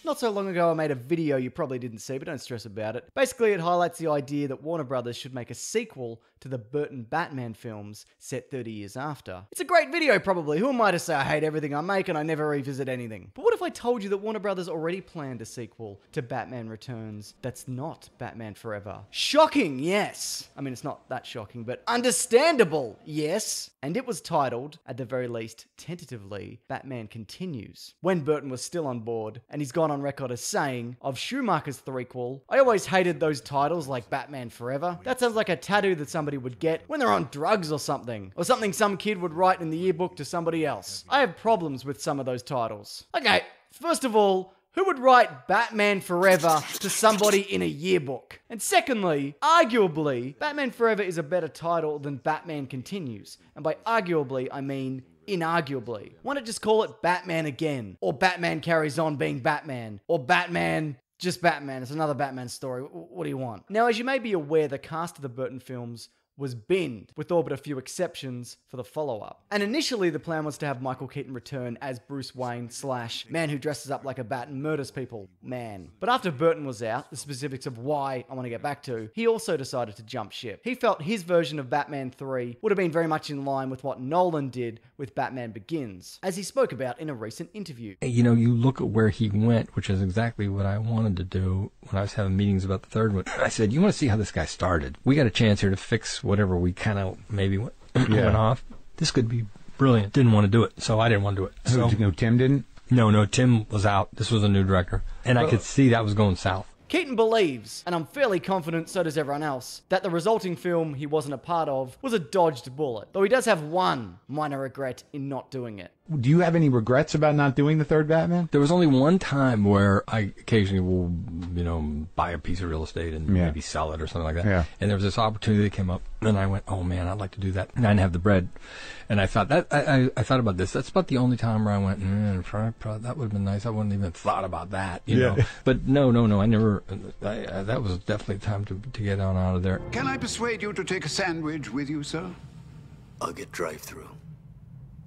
Not so long ago I made a video you probably didn't see, but don't stress about it. Basically it highlights the idea that Warner Brothers should make a sequel to the Burton Batman films set 30 years after. It's a great video probably. Who am I to say I hate everything I make and I never revisit anything? But what if I told you that Warner Brothers already planned a sequel to Batman Returns that's not Batman Forever? Shocking, yes. I mean, it's not that shocking, but understandable, yes. And it was titled, at the very least tentatively, Batman Continues. When Burton was still on board, and he's gone on record as saying, of Schumacher's threequel, I always hated those titles like Batman Forever. That sounds like a tattoo that somebody would get when they're on drugs or something some kid would write in the yearbook to somebody else. I have problems with some of those titles. Okay, first of all, who would write Batman Forever to somebody in a yearbook? And secondly, arguably, Batman Forever is a better title than Batman Continues. And by arguably, I mean inarguably. Why not just call it Batman Again? Or Batman Carries On Being Batman? Or Batman... Just Batman. It's another Batman story. What do you want? Now, as you may be aware, the cast of the Burton films was binned, with all but a few exceptions for the follow-up. And initially the plan was to have Michael Keaton return as Bruce Wayne / man who dresses up like a bat and murders people, man. But after Burton was out, the specifics of why I want to get back to, he also decided to jump ship. He felt his version of Batman 3 would have been very much in line with what Nolan did with Batman Begins, as he spoke about in a recent interview. You know, you look at where he went, which is exactly what I wanted to do when I was having meetings about the third one. I said, you want to see how this guy started? We got a chance here to fix whatever we kind of maybe went off. This could be brilliant. Didn't want to do it, so I didn't want to do it. So, no, Tim didn't? No, Tim was out. This was a new director. And I could see that was going south. Keaton believes, and I'm fairly confident so does everyone else, that the resulting film he wasn't a part of was a dodged bullet, though he does have one minor regret in not doing it. Do you have any regrets about not doing the third Batman? There was only one time where I occasionally will, buy a piece of real estate and maybe sell it or something like that. Yeah. And there was this opportunity that came up, and I went, oh man, I'd like to do that. And I didn't have the bread. And I thought that I thought about this. That's about the only time where I went, that would have been nice. I wouldn't even thought about that, you know. But no, I never. That was definitely time to get on out of there. Can I persuade you to take a sandwich with you, sir? I'll get drive-through.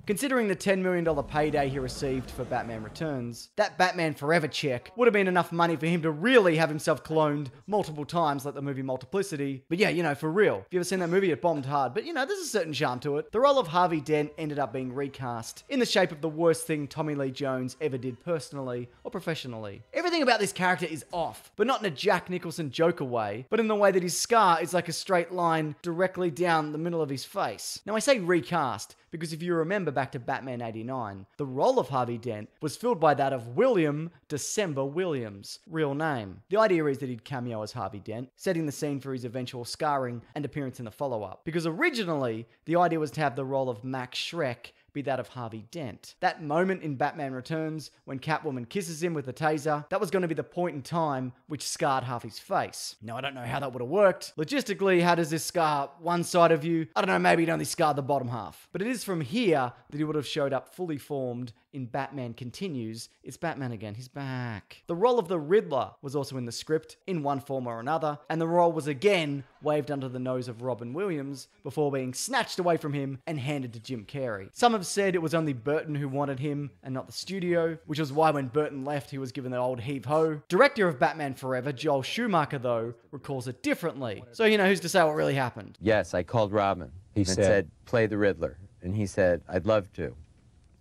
Considering the $10 million payday he received for Batman Returns, that Batman Forever check would have been enough money for him to really have himself cloned multiple times like the movie Multiplicity. But yeah, for real. If you ever seen that movie, it bombed hard. But there's a certain charm to it. The role of Harvey Dent ended up being recast in the shape of the worst thing Tommy Lee Jones ever did personally or professionally. Everything about this character is off, but not in a Jack Nicholson Joker way, but in the way that his scar is like a straight line directly down the middle of his face. Now I say recast, because if you remember back to Batman 89, the role of Harvey Dent was filled by that of William December Williams, real name. The idea is that he'd cameo as Harvey Dent, setting the scene for his eventual scarring and appearance in the follow-up. Because originally, the idea was to have the role of Max Schreck be that of Harvey Dent. That moment in Batman Returns when Catwoman kisses him with a taser, that was going to be the point in time which scarred Harvey's face. Now, I don't know how that would have worked. Logistically, how does this scar one side of you? I don't know, maybe it only scarred the bottom half. But it is from here that he would have showed up fully formed in Batman Continues. It's Batman again, he's back. The role of the Riddler was also in the script, in one form or another, and the role was again waved under the nose of Robin Williams before being snatched away from him and handed to Jim Carrey. Some have said it was only Burton who wanted him and not the studio, which was why when Burton left, he was given the old heave-ho. Director of Batman Forever, Joel Schumacher, though, recalls it differently. So, who's to say what really happened? Yes, I called Robin and said, play the Riddler. And he said, I'd love to.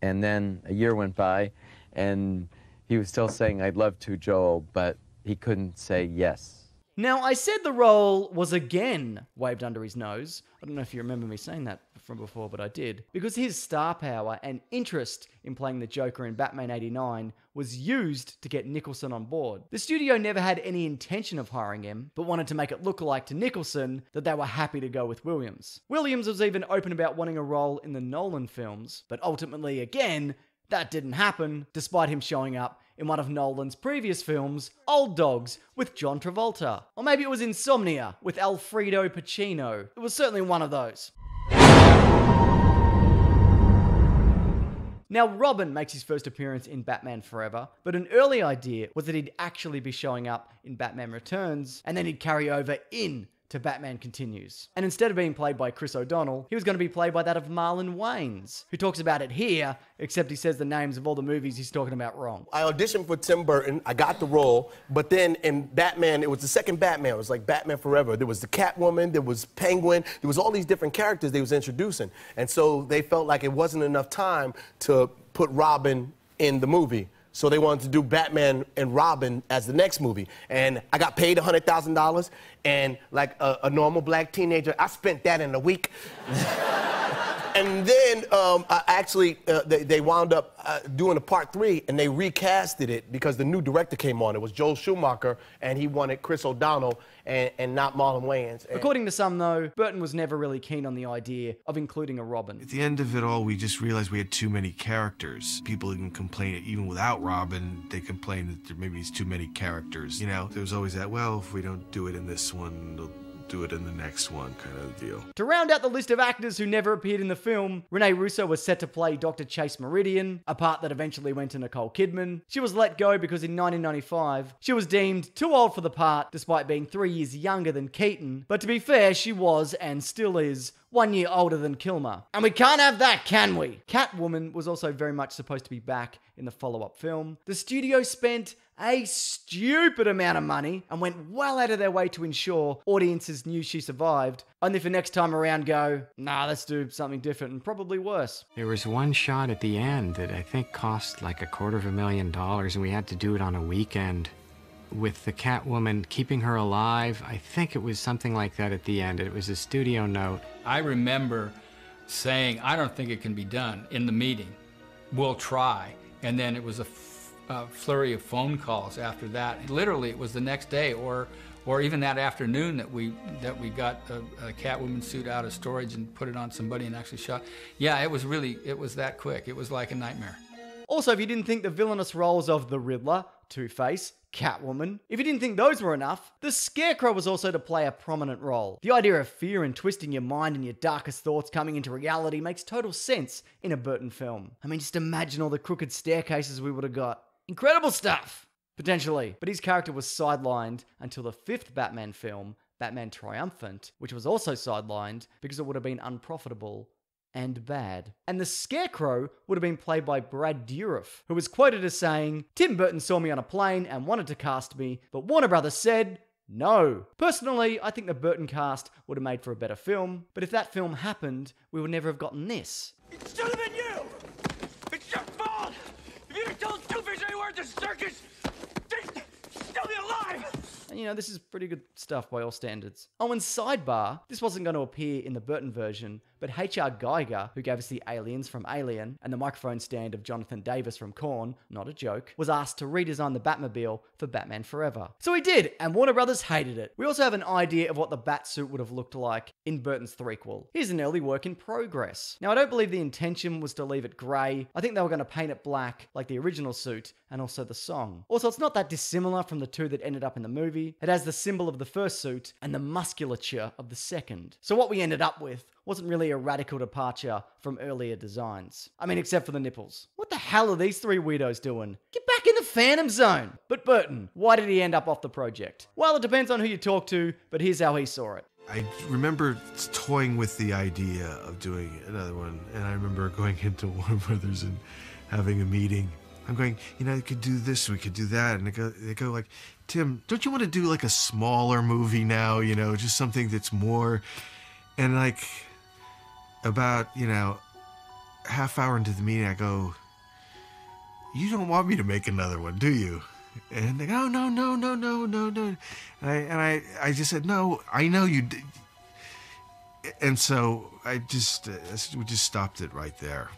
And then a year went by, and he was still saying, I'd love to, Joel, but he couldn't say yes. Now, I said the role was again waved under his nose. I don't know if you remember me saying that from before, but I did. Because his star power and interest in playing the Joker in Batman 89 was used to get Nicholson on board. The studio never had any intention of hiring him, but wanted to make it look alike to Nicholson that they were happy to go with Williams. Williams was even open about wanting a role in the Nolan films, but ultimately, again, that didn't happen, despite him showing up in one of Nolan's previous films, Old Dogs, with John Travolta. Or maybe it was Insomnia, with Alfredo Pacino. It was certainly one of those. Now, Robin makes his first appearance in Batman Forever, but an early idea was that he'd actually be showing up in Batman Returns, and then he'd carry over in to Batman Continues. And instead of being played by Chris O'Donnell, he was going to be played by that of Marlon Wayans, who talks about it here, except he says the names of all the movies he's talking about wrong. I auditioned for Tim Burton, I got the role, but then in Batman, it was the second Batman, it was like Batman Forever. There was the Catwoman, there was Penguin, there was all these different characters they was introducing. And so they felt like it wasn't enough time to put Robin in the movie. So they wanted to do Batman and Robin as the next movie. And I got paid $100,000, and like a normal black teenager, I spent that in a week. And then they wound up doing a part 3, and they recasted it because the new director came on. It was Joel Schumacher, and he wanted Chris O'Donnell and not Marlon Wayans. According to some, though, Burton was never really keen on the idea of including a Robin. At the end of it all, we just realized we had too many characters. People even complain, even without Robin, they complain that there maybe is too many characters. You know, there was always that, well, if we don't do it in this one, they'll do it in the next one kind of deal. To round out the list of actors who never appeared in the film, Rene Russo was set to play Dr. Chase Meridian, a part that eventually went to Nicole Kidman. She was let go because in 1995, she was deemed too old for the part, despite being 3 years younger than Keaton. But to be fair, she was, and still is, 1 year older than Kilmer. And we can't have that, can we? Catwoman was also very much supposed to be back in the follow-up film. The studio spent a stupid amount of money and went well out of their way to ensure audiences knew she survived, only for next time around go, nah, let's do something different and probably worse. There was one shot at the end that I think cost like $250,000, and we had to do it on a weekend with the Catwoman, keeping her alive. I think it was something like that at the end. It was a studio note. I remember saying, I don't think it can be done in the meeting. We'll try. And then it was a flurry of phone calls after that. And literally, it was the next day or even that afternoon that we got a Catwoman suit out of storage and put it on somebody and actually shot. Yeah, it was that quick. It was like a nightmare. Also, if you didn't think the villainous roles of the Riddler, Two-Face, Catwoman, if you didn't think those were enough, the Scarecrow was also to play a prominent role. The idea of fear and twisting your mind and your darkest thoughts coming into reality makes total sense in a Burton film. I mean, just imagine all the crooked staircases we would have got. Incredible stuff! Potentially. But his character was sidelined until the 5th Batman film, Batman Triumphant, which was also sidelined because it would have been unprofitable and bad. And the Scarecrow would have been played by Brad Dourif, who was quoted as saying, "Tim Burton saw me on a plane and wanted to cast me, but Warner Brothers said no." Personally, I think the Burton cast would have made for a better film, but if that film happened, we would never have gotten this. It should have been you! It's your fault! If you had told Two-Face I weren't the circus, they'd still be alive! And you know, this is pretty good stuff by all standards. Oh, and sidebar, this wasn't going to appear in the Burton version, but H.R. Geiger, who gave us the aliens from Alien and the microphone stand of Jonathan Davis from Korn, not a joke, was asked to redesign the Batmobile for Batman Forever. So he did, and Warner Brothers hated it. We also have an idea of what the Batsuit would have looked like in Burton's threequel. Here's an early work in progress. Now, I don't believe the intention was to leave it grey. I think they were going to paint it black, like the original suit, and also the song. Also, it's not that dissimilar from the two that ended up in the movie. It has the symbol of the first suit and the musculature of the second. So what we ended up with wasn't really a radical departure from earlier designs. I mean, except for the nipples. What the hell are these three weirdos doing? Get back in the Phantom Zone! But Burton, why did he end up off the project? Well, it depends on who you talk to, but here's how he saw it. I remember toying with the idea of doing another one, and I remember going into Warner Brothers and having a meeting. I'm going, you know, we could do this, we could do that, and they go like, Tim, don't you want to do like a smaller movie now, you know, just something that's more, and like, about, you know, half hour into the meeting, I go, you don't want me to make another one, do you? And they go, no. And I just said, no, I know you did. And so we just stopped it right there.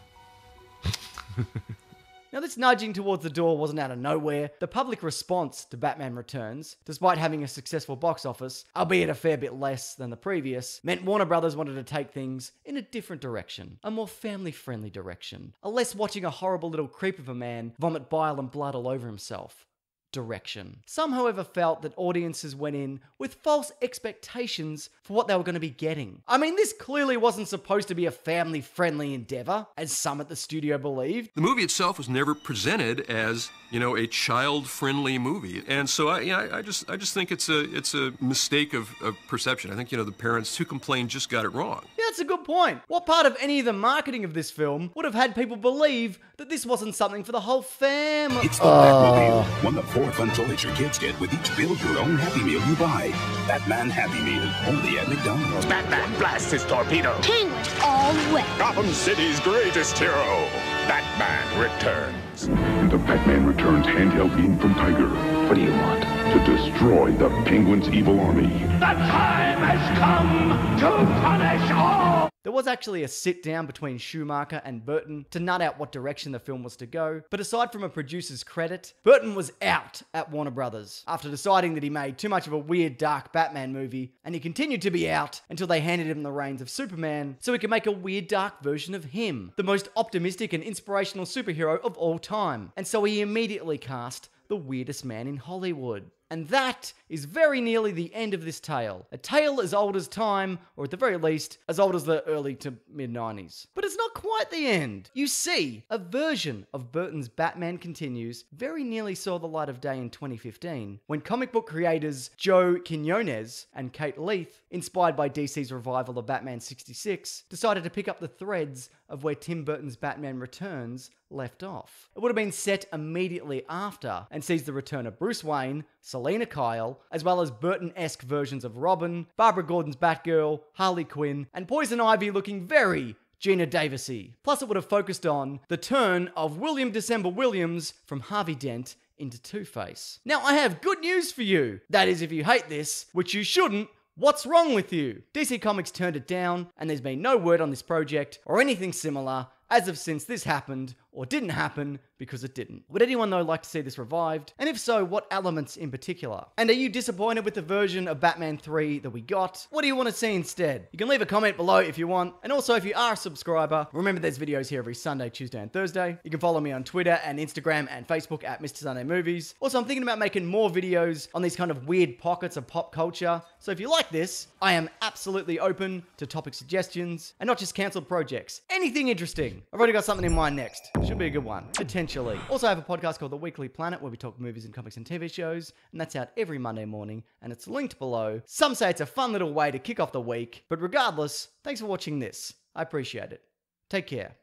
Now, this nudging towards the door wasn't out of nowhere. The public response to Batman Returns, despite having a successful box office, albeit a fair bit less than the previous, meant Warner Brothers wanted to take things in a different direction. A more family-friendly direction. A less watching a horrible little creep of a man vomit bile and blood all over himself direction. Some, however, felt that audiences went in with false expectations for what they were going to be getting. I mean, this clearly wasn't supposed to be a family-friendly endeavor, as some at the studio believed. The movie itself was never presented as you know, a child-friendly movie. And so I just think it's a mistake of perception. I think, you know, the parents who complained just got it wrong. Yeah, that's a good point. What part of any of the marketing of this film would have had people believe that this wasn't something for the whole family? It's the Batmobile, one of 4 fun toys your kids get with each build your own Happy Meal you buy. Batman Happy Meal, only at McDonald's. Batman blasts his torpedo. Penguins all wet. Gotham City's greatest hero, Batman returns. The Batman Returns handheld beam from Tiger. What do you want? To destroy the Penguin's evil army. The time has come to punish all! There was actually a sit-down between Schumacher and Burton to nut out what direction the film was to go, but aside from a producer's credit, Burton was out at Warner Brothers after deciding that he made too much of a weird, dark Batman movie, and he continued to be out until they handed him the reins of Superman so he could make a weird, dark version of him, the most optimistic and inspirational superhero of all time. And so he immediately cast the weirdest man in Hollywood. And that is very nearly the end of this tale. A tale as old as time, or at the very least, as old as the early to mid-90s. But it's not quite the end. You see, a version of Burton's Batman Continues very nearly saw the light of day in 2015, when comic book creators Joe Quinones and Kate Leith, inspired by DC's revival of Batman 66, decided to pick up the threads of where Tim Burton's Batman Returns left off. It would have been set immediately after and sees the return of Bruce Wayne, Selena Kyle, as well as Burton-esque versions of Robin, Barbara Gordon's Batgirl, Harley Quinn, and Poison Ivy looking very Gina Davis-y. Plus it would have focused on the turn of William December Williams from Harvey Dent into Two-Face. Now I have good news for you. That is, if you hate this, which you shouldn't, what's wrong with you? DC Comics turned it down, and there's been no word on this project or anything similar as of since this happened, or didn't happen because it didn't. Would anyone though like to see this revived? And if so, what elements in particular? And are you disappointed with the version of Batman 3 that we got? What do you want to see instead? You can leave a comment below if you want. And also, if you are a subscriber, remember there's videos here every Sunday, Tuesday, and Thursday. You can follow me on Twitter and Instagram and Facebook at Mr. Sunday Movies. Also, I'm thinking about making more videos on these kind of weird pockets of pop culture. So if you like this, I am absolutely open to topic suggestions and not just cancelled projects. Anything interesting. I've already got something in mind next. Should be a good one, potentially. Also, I have a podcast called The Weekly Planet where we talk movies and comics and TV shows, and that's out every Monday morning, and it's linked below. Some say it's a fun little way to kick off the week, but regardless, thanks for watching this. I appreciate it. Take care.